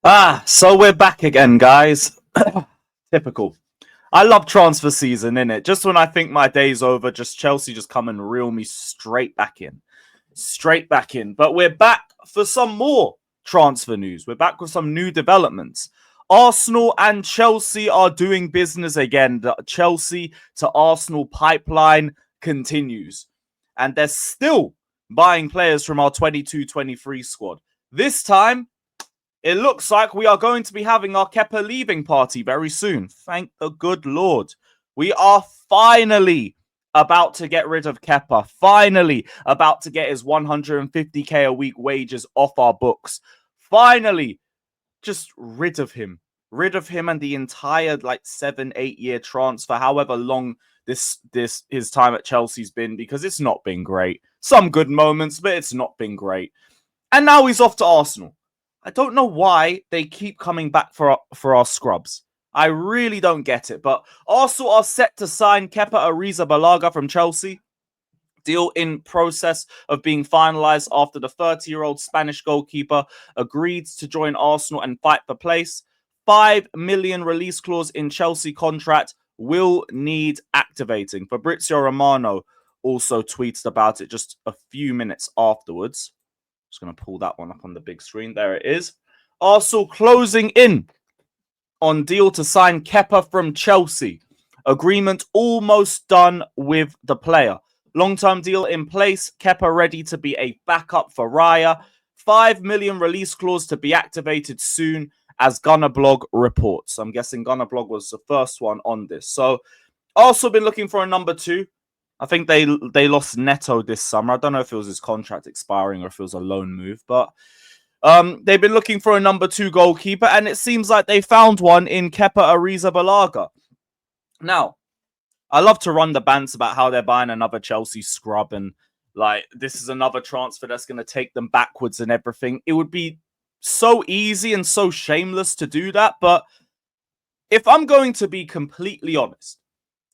So we're back again, guys. Typical. I love transfer season, innit? Just when I think my day's over, just Chelsea just come and reel me straight back in. Straight back in. But we're back for some more transfer news. We're back with some new developments. Arsenal and Chelsea are doing business again. The Chelsea to Arsenal pipeline continues. And they're still buying players from our 22-23 squad. This time, it looks like we are going to be having our Kepa leaving party very soon. Thank the good Lord. We are finally about to get rid of Kepa. Finally about to get his 150k a week wages off our books. Finally, just rid of him. Rid of him and the entire 7-8 year transfer, however long this his time at Chelsea's been, because it's not been great. Some good moments, but it's not been great. And now he's off to Arsenal. I don't know why they keep coming back for our scrubs. I really don't get it. But Arsenal are set to sign Kepa Arrizabalaga from Chelsea. Deal in process of being finalized after the 30-year-old Spanish goalkeeper agreed to join Arsenal and fight for place. 5 million release clause in Chelsea contract will need activating. Fabrizio Romano also tweeted about it just a few minutes afterwards. Just going to pull that one up on the big screen. There it is. Arsenal closing in on deal to sign Kepa from Chelsea. Agreement almost done with the player. Long-term deal in place. Kepa ready to be a backup for Raya. 5 million release clause to be activated soon, as Gunnerblog reports. I'm guessing Gunnerblog was the first one on this. So Arsenal been looking for a number 2. I think they lost Neto this summer. I don't know if it was his contract expiring or if it was a loan move, but they've been looking for a number 2 goalkeeper, and it seems like they found one in Kepa Arrizabalaga. Now, I love to run the bants about how they're buying another Chelsea scrub and this is another transfer that's going to take them backwards and everything. It would be so easy and so shameless to do that, but if I'm going to be completely honest,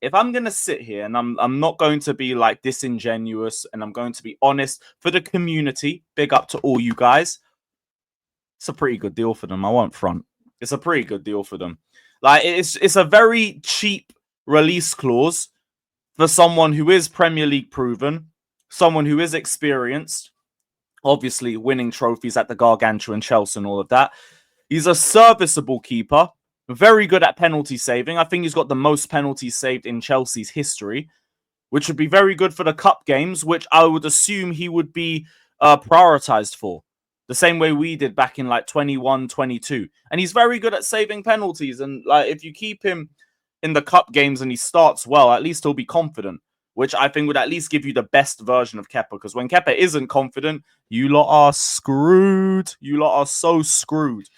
if I'm going to sit here and I'm not going to be disingenuous and I'm going to be honest for the community, big up to all you guys, it's a pretty good deal for them. I won't front. It's a pretty good deal for them. It's a very cheap release clause for someone who is Premier League proven, someone who is experienced, obviously winning trophies at the Gargantua and Chelsea and all of that. He's a serviceable keeper. Very good at penalty saving. I think he's got the most penalties saved in Chelsea's history, which would be very good for the cup games, which I would assume he would be prioritized for. The same way we did back in 21, 22. And he's very good at saving penalties. And if you keep him in the cup games and he starts well, at least he'll be confident, which I think would at least give you the best version of Kepa. Because when Kepa isn't confident, you lot are screwed. You lot are so screwed.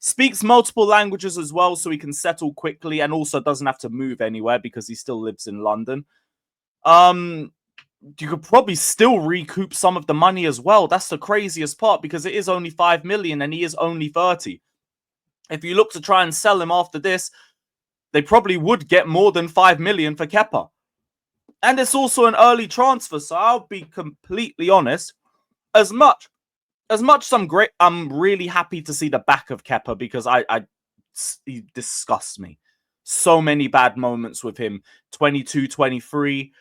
Speaks multiple languages as well, so he can settle quickly and also doesn't have to move anywhere because he still lives in London. You could probably still recoup some of the money as well. That's the craziest part, because it is only 5 million and he is only 30. If you look to try and sell him after this, they probably would get more than 5 million for Kepa. And it's also an early transfer, so I'll be completely honest. As much as I'm really happy to see the back of Kepa, because he disgusts me. So many bad moments with him. 22, 23.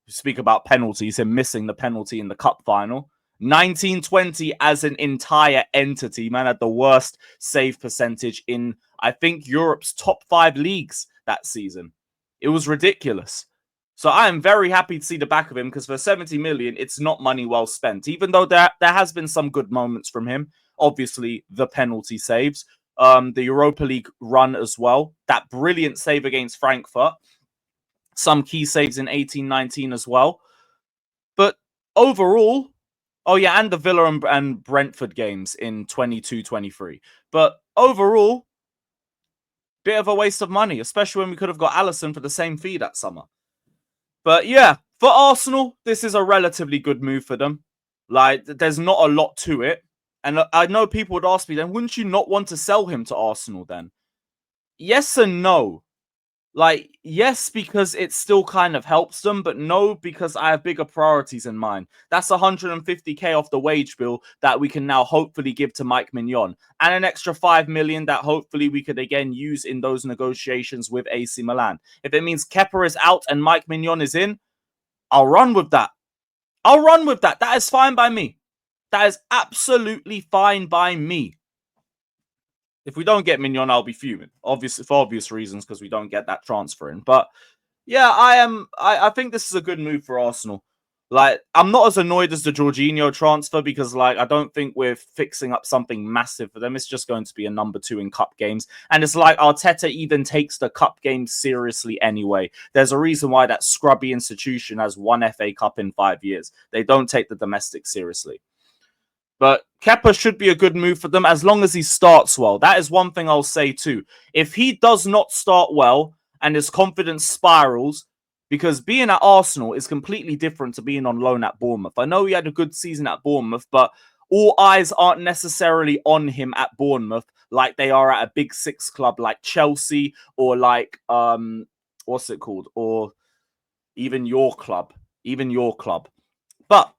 Speak about penalties, him missing the penalty in the cup final. 19-20 as an entire entity. Man had the worst save percentage in, I think, Europe's top 5 leagues that season. It was ridiculous. So I am very happy to see the back of him, because for 70 million, it's not money well spent. Even though there has been some good moments from him. Obviously, the penalty saves. The Europa League run as well. That brilliant save against Frankfurt. Some key saves in 18-19 as well. But overall, oh yeah, and the Villa and Brentford games in 22-23. But overall, bit of a waste of money, especially when we could have got Alisson for the same fee that summer. But yeah, for Arsenal, this is a relatively good move for them. There's not a lot to it. And I know people would ask me, then wouldn't you not want to sell him to Arsenal then? Yes and no. Like, yes, because it still kind of helps them, but no, because I have bigger priorities in mind. That's 150k off the wage bill that we can now hopefully give to Mike Mignon, and an extra 5 million that hopefully we could again use in those negotiations with AC Milan. If it means Kepa is out and Mike Mignon is in, I'll run with that. I'll run with that. That is fine by me. That is absolutely fine by me. If we don't get Mignon, I'll be fuming. Obviously, for obvious reasons, because we don't get that transfer in. But yeah, I think this is a good move for Arsenal. Like, I'm not as annoyed as the Jorginho transfer because, like, I don't think we're fixing up something massive for them. It's just going to be a number 2 in cup games. And it's like Arteta even takes the cup games seriously anyway. There's a reason why that scrubby institution has won FA Cup in 5 years. They don't take the domestic seriously. But Kepa should be a good move for them as long as he starts well. That is one thing I'll say too. If he does not start well and his confidence spirals, because being at Arsenal is completely different to being on loan at Bournemouth. I know he had a good season at Bournemouth, but all eyes aren't necessarily on him at Bournemouth like they are at a big 6 club like Chelsea or like, what's it called? Or even your club. But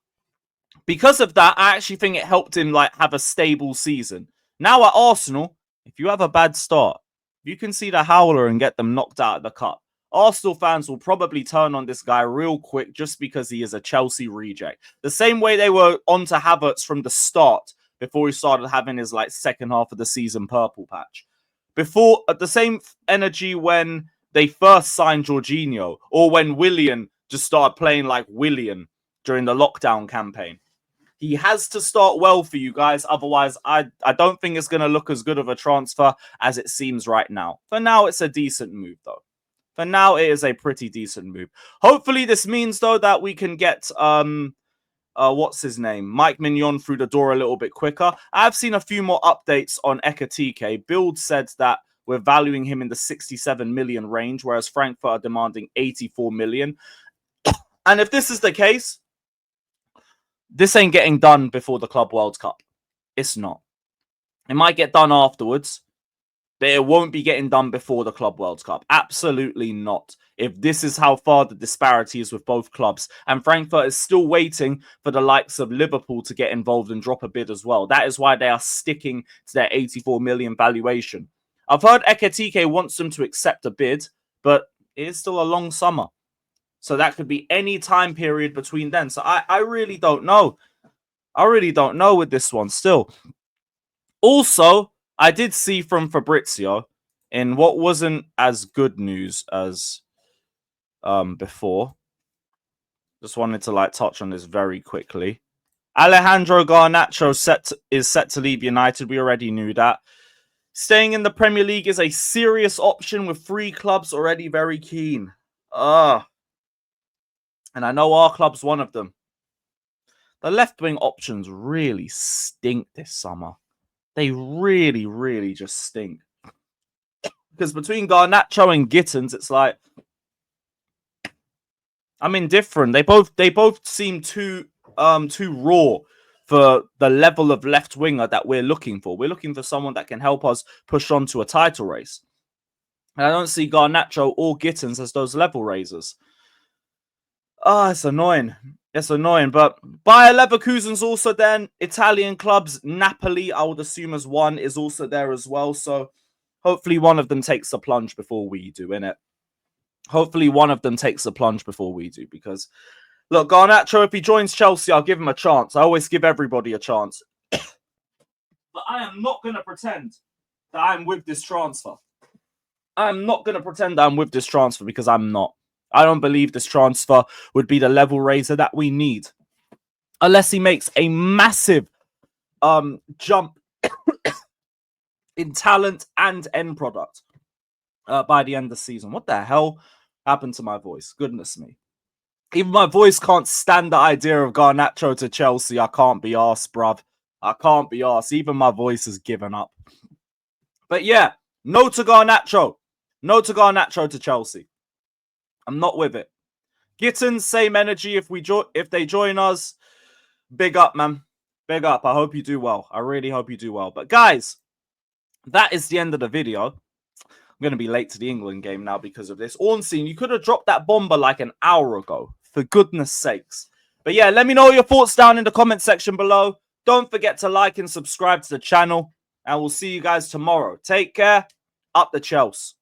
because of that, I actually think it helped him like have a stable season. Now at Arsenal, if you have a bad start, you can see the howler and get them knocked out of the cup. Arsenal fans will probably turn on this guy real quick just because he is a Chelsea reject. The same way they were onto Havertz from the start before he started having his like second half of the season purple patch. Before, at the same energy when they first signed Jorginho or when Willian just started playing like Willian during the lockdown campaign. He has to start well for you guys. Otherwise, I don't think it's going to look as good of a transfer as it seems right now. For now, it's a decent move, though. For now, it is a pretty decent move. Hopefully, this means, though, that we can get, what's his name? Mike Mignon through the door a little bit quicker. I've seen a few more updates on Ekatike. Build said that we're valuing him in the 67 million range, whereas Frankfurt are demanding 84 million. And if this is the case, this ain't getting done before the Club World Cup. It's not. It might get done afterwards, but it won't be getting done before the Club World Cup. Absolutely not. If this is how far the disparity is with both clubs. And Frankfurt is still waiting for the likes of Liverpool to get involved and drop a bid as well. That is why they are sticking to their 84 million valuation. I've heard Ekatike wants them to accept a bid, but it is still a long summer. So that could be any time period between then. So I really don't know. I really don't know with this one still. Also, I did see from Fabrizio in what wasn't as good news as before. Just wanted to like touch on this very quickly. Alejandro Garnacho is set to leave United. We already knew that. Staying in the Premier League is a serious option with 3 clubs already very keen. And I know our club's one of them. The left-wing options really stink this summer. They really, really just stink. Because between Garnacho and Gittins, it's like I'm indifferent. They both seem too raw for the level of left winger that we're looking for. We're looking for someone that can help us push on to a title race. And I don't see Garnacho or Gittins as those level raisers. It's annoying. It's annoying. But Bayer Leverkusen's also there. Italian clubs, Napoli, I would assume as one, is also there as well. So hopefully one of them takes the plunge before we do, innit? Hopefully one of them takes the plunge before we do. Because, look, Garnacho, if he joins Chelsea, I'll give him a chance. I always give everybody a chance. But I am not going to pretend that I'm with this transfer. I'm not going to pretend that I'm with this transfer because I'm not. I don't believe this transfer would be the level raiser that we need. Unless he makes a massive jump in talent and end product by the end of the season. What the hell happened to my voice? Goodness me. Even my voice can't stand the idea of Garnacho to Chelsea. I can't be arsed, bruv. I can't be arsed. Even my voice has given up. But yeah, no to Garnacho. No to Garnacho to Chelsea. I'm not with it. Gittins, same energy. If they join us, big up, man. Big up. I hope you do well. I really hope you do well. But guys, that is the end of the video. I'm going to be late to the England game now because of this. Ornstein, you could have dropped that bomber like an hour ago. For goodness sakes. But yeah, let me know your thoughts down in the comment section below. Don't forget to like and subscribe to the channel. And we'll see you guys tomorrow. Take care. Up the Chelsea.